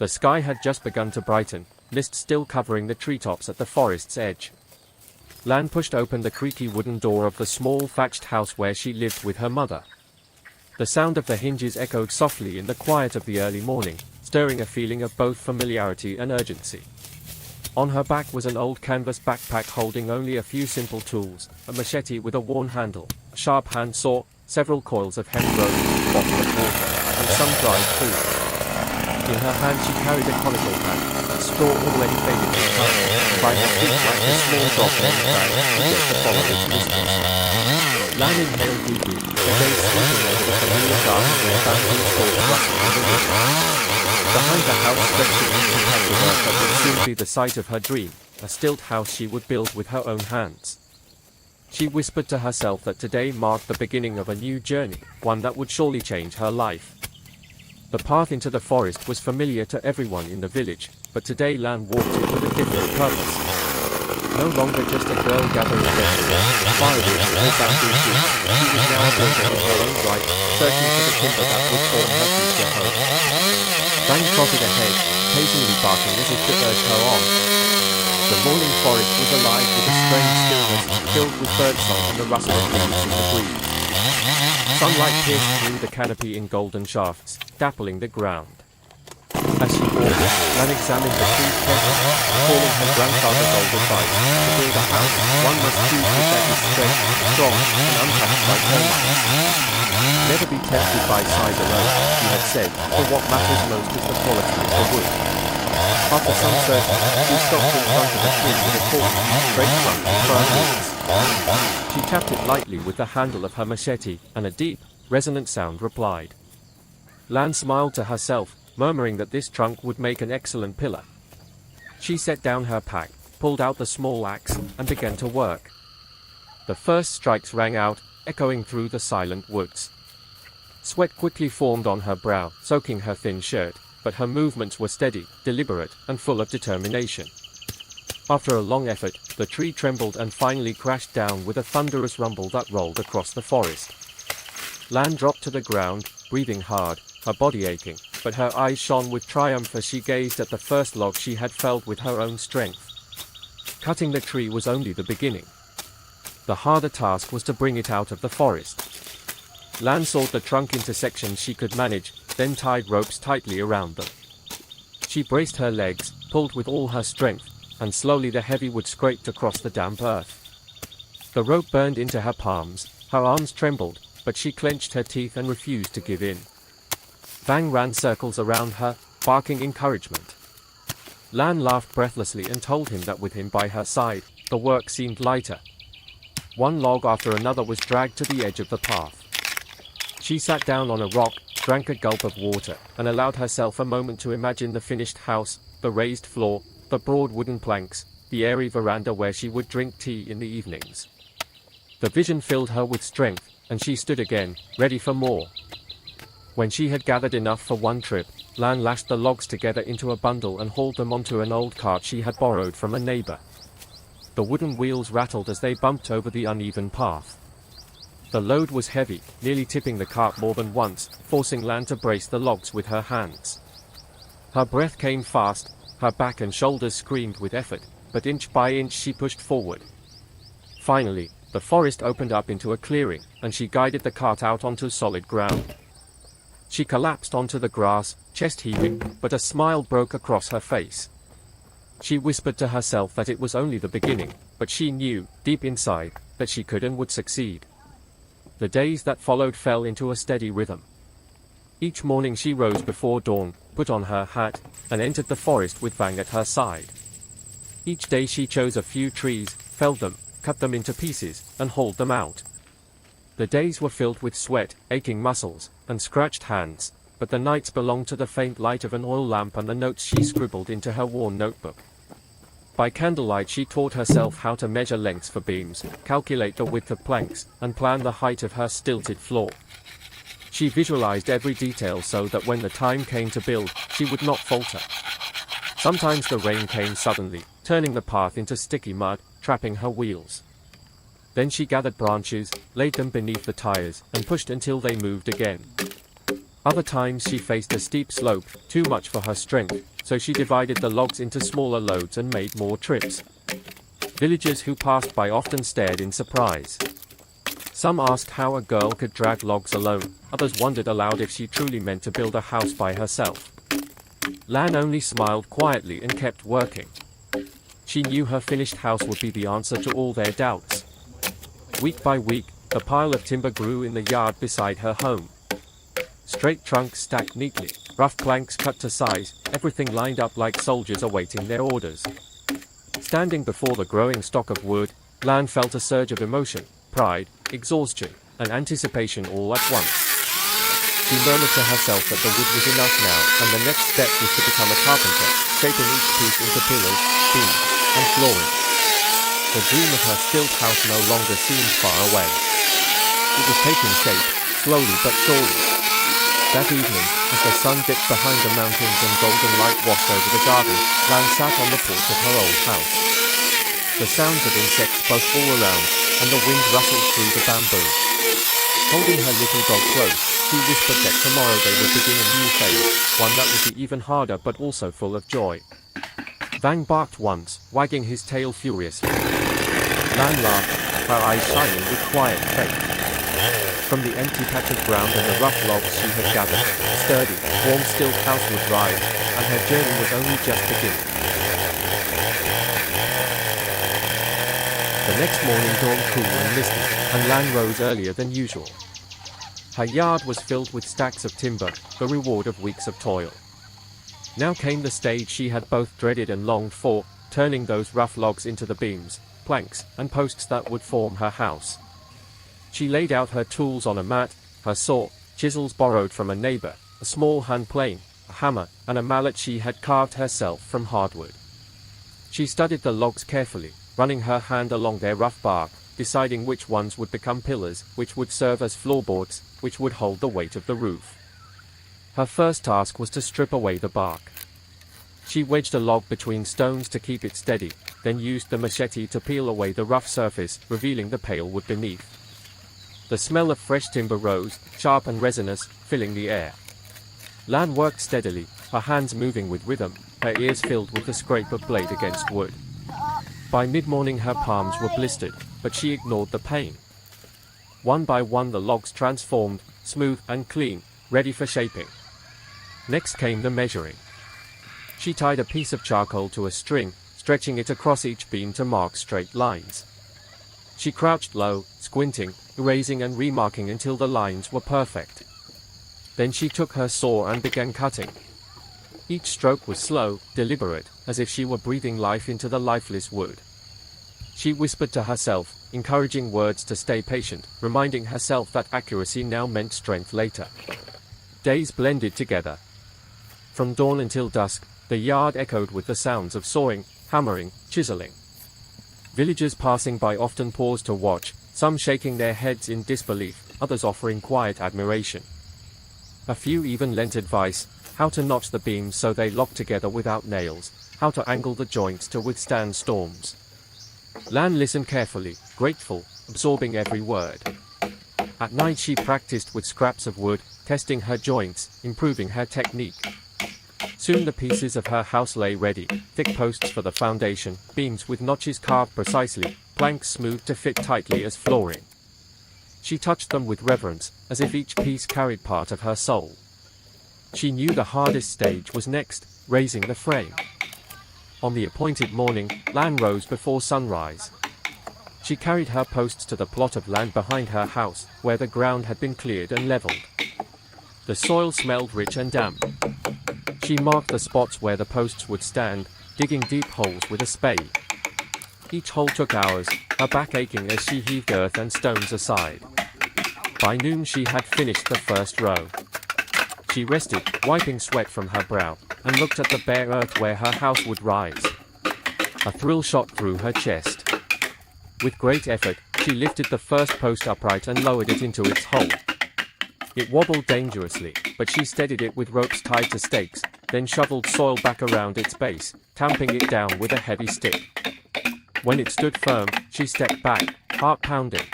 The sky had just begun to brighten, mist still covering the treetops at the forest's edge. Lan pushed open the creaky wooden door of the small thatched house where she lived with her mother. The sound of the hinges echoed softly in the quiet of the early morning, stirring a feeling of both familiarity and urgency. On her back was an old canvas backpack holding only a few simple tools, a machete with a worn handle, a sharp hand saw, several coils of hemp rope, a bottle of water, and some dried food. In her hand she carried a conical hat, straw already faded in color, by her feet like a small drop in the bag to get the followers whispers. Lan inhaled deeply, the day sleeping over the familiar garden where bamboo stalks rustled in the wind. Behind the house stretched an empty patch of earth that would soon be the site of her dream, a stilt house she would build with her own hands. She whispered to herself that today marked the beginning of a new journey, one that would surely change her life. The path into the forest was familiar to everyone in the village, but today Lan walked it with a different purpose. No longer just a girl gathering vegetables, firewood, or bamboo shoots, she was now a builder in her own right, searching for the timber that would form her future home. Fang trotted ahead, occasionally barking as if to urge her on. The morning forest was alive with a strange stillness, filled with birdsong and the rustle of leaves in the breeze. Sunlight pierced through the canopy in golden shafts, dappling the ground. As she walked, Lan examined the trees carefully, recalling her grandfather's old advice: to build a house, one must choose one that is straight, strong, and untouched by termites. Never be tempted by size alone, he had said, for what matters most is the quality of the wood. After some searching, she stopped in front of a tree with a tall, straight trunk and firm roots. She tapped it lightly with the handle of her machete, and a deep, resonant sound replied. Lan smiled to herself, murmuring that this trunk would make an excellent pillar. She set down her pack, pulled out the small axe, and began to work. The first strikes rang out, echoing through the silent woods. Sweat quickly formed on her brow, soaking her thin shirt, but her movements were steady, deliberate, and full of determination. After a long effort, the tree trembled and finally crashed down with a thunderous rumble that rolled across the forest. Lan dropped to the ground, breathing hard, her body aching, but her eyes shone with triumph as she gazed at the first log she had felled with her own strength. Cutting the tree was only the beginning. The harder task was to bring it out of the forest. Lan sawed the trunk into sections she could manage, then tied ropes tightly around them. She braced her legs, pulled with all her strength, and slowly the heavy wood scraped across the damp earth. The rope burned into her palms, her arms trembled, but she clenched her teeth and refused to give in. Fang ran circles around her, barking encouragement. Lan laughed breathlessly and told him that with him by her side, the work seemed lighter. One log after another was dragged to the edge of the path. She sat down on a rock, drank a gulp of water, and allowed herself a moment to imagine the finished house, the raised floor, the broad wooden planks, the airy veranda where she would drink tea in the evenings. The vision filled her with strength, and she stood again, ready for more. When she had gathered enough for one trip, Lan lashed the logs together into a bundle and hauled them onto an old cart she had borrowed from a neighbor. The wooden wheels rattled as they bumped over the uneven path. The load was heavy, nearly tipping the cart more than once, forcing Lan to brace the logs with her hands. Her breath came fast, her back and shoulders screamed with effort, but inch by inch she pushed forward. Finally, the forest opened up into a clearing, and she guided the cart out onto solid ground. She collapsed onto the grass, chest heaving, but a smile broke across her face. She whispered to herself that it was only the beginning, but she knew, deep inside, that she could and would succeed. The days that followed fell into a steady rhythm. Each morning she rose before dawn, put on her hat, and entered the forest with Fang at her side. Each day she chose a few trees, felled them, cut them into pieces, and hauled them out. The days were filled with sweat, aching muscles, and scratched hands, but the nights belonged to the faint light of an oil lamp and the notes she scribbled into her worn notebook. By candlelight she taught herself how to measure lengths for beams, calculate the width of planks, and plan the height of her stilted floor. She visualized every detail so that when the time came to build, she would not falter. Sometimes the rain came suddenly, turning the path into sticky mud, trapping her wheels. Then she gathered branches, laid them beneath the tires, and pushed until they moved again. Other times she faced a steep slope, too much for her strength, so she divided the logs into smaller loads and made more trips. Villagers who passed by often stared in surprise. Some asked how a girl could drag logs alone, others wondered aloud if she truly meant to build a house by herself. Lan only smiled quietly and kept working. She knew her finished house would be the answer to all their doubts. Week by week, a pile of timber grew in the yard beside her home. Straight trunks stacked neatly, rough planks cut to size, everything lined up like soldiers awaiting their orders. Standing before the growing stock of wood, Lan felt a surge of emotion, pride, exhaustion, and anticipation all at once. She murmured to herself that the wood was enough now, and the next step was to become a carpenter, shaping each piece into pillars, beams, and flooring. The dream of her Stilt house no longer seemed far away. It was taking shape, slowly but surely. That evening, as the sun dipped behind the mountains and golden light washed over the garden, Lan sat on the porch of her old house. The sounds of insects buzzed all around, and the wind rustled through the bamboo. Holding her little dog close, she whispered that tomorrow they would begin a new phase, one that would be even harder but also full of joy. Vang barked once, wagging his tail furiously. Lan laughed, her eyes shining with quiet faith. From the empty patch of ground and the rough logs she had gathered, a sturdy, warm Stilt house would rise, and her journey was only just beginning. The next morning dawned cool and misty, and Lan rose earlier than usual. Her yard was filled with stacks of timber, the reward of weeks of toil. Now came the stage she had both dreaded and longed for, turning those rough logs into the beams, planks, and posts that would form her house. She laid out her tools on a mat, her saw, chisels borrowed from a neighbor, a small hand plane, a hammer, and a mallet she had carved herself from hardwood. She studied the logs carefully, running her hand along their rough bark, deciding which ones would become pillars, which would serve as floorboards, which would hold the weight of the roof. Her first task was to strip away the bark. She wedged a log between stones to keep it steady, then used the machete to peel away the rough surface, revealing the pale wood beneath. The smell of fresh timber rose, sharp and resinous, filling the air. Lan worked steadily, her hands moving with rhythm, her ears filled with the scrape of blade against wood. By mid-morning her palms were blistered, but she ignored the pain. One by one the logs transformed, smooth and clean, ready for shaping. Next came the measuring. She tied a piece of charcoal to a string, stretching it across each beam to mark straight lines. She crouched low, squinting, erasing and remarking until the lines were perfect. Then she took her saw and began cutting. Each stroke was slow, deliberate, as if she were breathing life into the lifeless wood. She whispered to herself, encouraging words to stay patient, reminding herself that accuracy now meant strength later. Days blended together. From dawn until dusk, the yard echoed with the sounds of sawing, hammering, chiseling. Villagers passing by often paused to watch, some shaking their heads in disbelief, others offering quiet admiration. A few even lent advice, how to notch the beams so they locked together without nails, how to angle the joints to withstand storms. Lan listened carefully, grateful, absorbing every word. At night she practiced with scraps of wood, testing her joints, improving her technique. Soon the pieces of her house lay ready, thick posts for the foundation, beams with notches carved precisely, planks smoothed to fit tightly as flooring. She touched them with reverence, as if each piece carried part of her soul. She knew the hardest stage was next, raising the frame. On the appointed morning, Lan rose before sunrise. She carried her posts to the plot of land behind her house, where the ground had been cleared and leveled. The soil smelled rich and damp. She marked the spots where the posts would stand, digging deep holes with a spade. Each hole took hours, her back aching as she heaved earth and stones aside. By noon she had finished the first row. She rested, wiping sweat from her brow, and looked at the bare earth where her house would rise. A thrill shot through her chest. With great effort, she lifted the first post upright and lowered it into its hole. It wobbled dangerously, but she steadied it with ropes tied to stakes, then shoveled soil back around its base, tamping it down with a heavy stick. When it stood firm, she stepped back, heart pounding.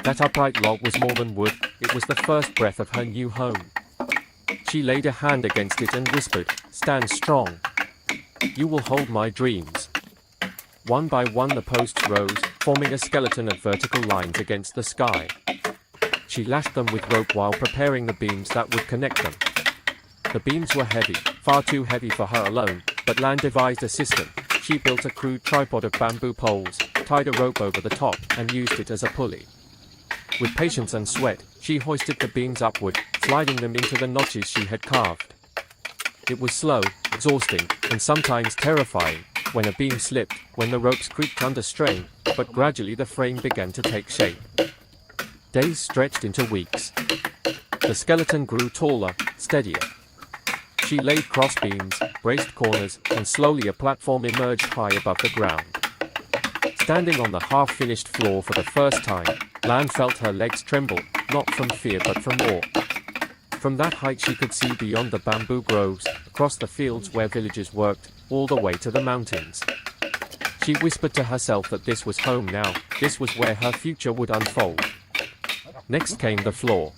That upright log was more than wood, it was the first breath of her new home. She laid a hand against it and whispered, "Stand strong. You will hold my dreams." One by one the posts rose, forming a skeleton of vertical lines against the sky. She lashed them with rope while preparing the beams that would connect them. The beams were heavy, far too heavy for her alone, but Lan devised a system. She built a crude tripod of bamboo poles, tied a rope over the top, and used it as a pulley. With patience and sweat, she hoisted the beams upward, sliding them into the notches she had carved. It was slow, exhausting, and sometimes terrifying, when a beam slipped, when the ropes creaked under strain, but gradually the frame began to take shape. Days stretched into weeks. The skeleton grew taller, steadier. She laid cross beams, braced corners, and slowly a platform emerged high above the ground. Standing on the half-finished floor for the first time, Lan felt her legs tremble, not from fear but from awe. From that height she could see beyond the bamboo groves, across the fields where villagers worked, all the way to the mountains. She whispered to herself that this was home now, this was where her future would unfold. Next came the floor.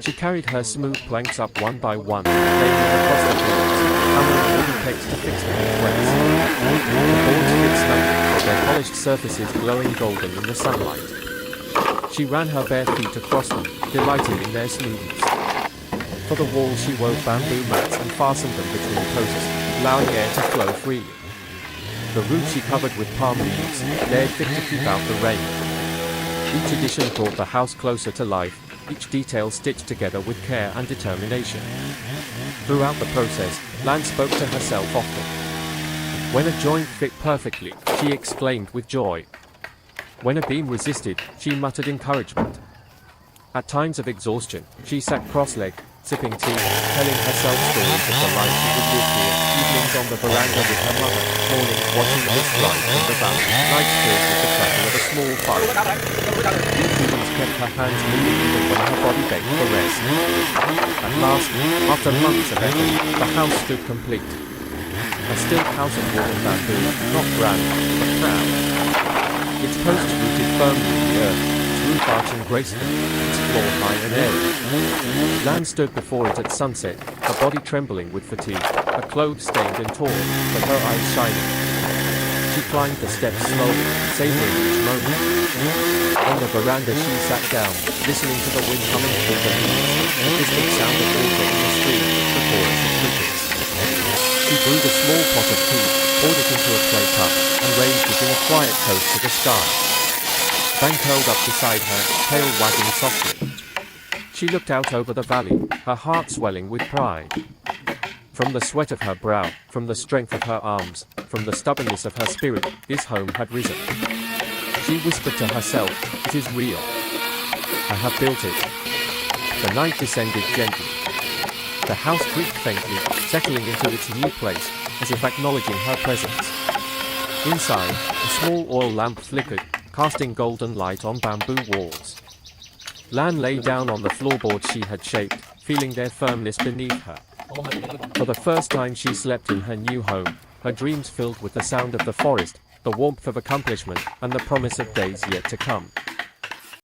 She carried her smooth planks up one by one, laying them across the pillars, hammering wooden pegs to fix them in place. The boards fit snugly, their polished surfaces glowing golden in the sunlight. She ran her bare feet across them, delighting in their smoothness. For the walls she wove bamboo mats and fastened them between posts, allowing air to flow freely. The roof she covered with palm leaves, layered thick to keep out the rain. Each addition brought the house closer to life, each detail stitched together with care and determination. Throughout the process, Lan spoke to herself often. When a joint fit perfectly, she exclaimed with joy. When a beam resisted, she muttered encouragement. At times of exhaustion, she sat cross-legged, sipping tea, telling herself stories of the life she would live here, evenings on the veranda with her mother, mornings watching the mist rise from the valley, nights filled with the crackle of a small fire. These feelings kept her hands moving even when her body begged for rest. At last, after months of effort, the house stood complete. A stilt house of wood and bamboo, not grand, but proud. Its posts rooted firmly in the earth, its roof arching gracefully, its floor high and airy. Lan stood before it at sunset, her body trembling with fatigue, her clothes stained and torn, but her eyes shining. She climbed the steps slowly, savoring each moment. On the veranda she sat down, listening to the wind humming through the leaves, the distant sound of water in the stream, the chorus of crickets. She brewed a small pot of tea, poured it into a clay cup, and raised it in a quiet toast to the sky. Bang curled up beside her, tail wagging softly. She looked out over the valley, her heart swelling with pride. From the sweat of her brow, from the strength of her arms, from the stubbornness of her spirit, this home had risen. She whispered to herself, "It is real. I have built it." The night descended gently. The house creaked faintly, settling into its new place, as if acknowledging her presence. Inside, a small oil lamp flickered, casting golden light on bamboo walls. Lan lay down on the floorboards she had shaped, feeling their firmness beneath her. For the first time she slept in her new home, her dreams filled with the sound of the forest, the warmth of accomplishment, and the promise of days yet to come.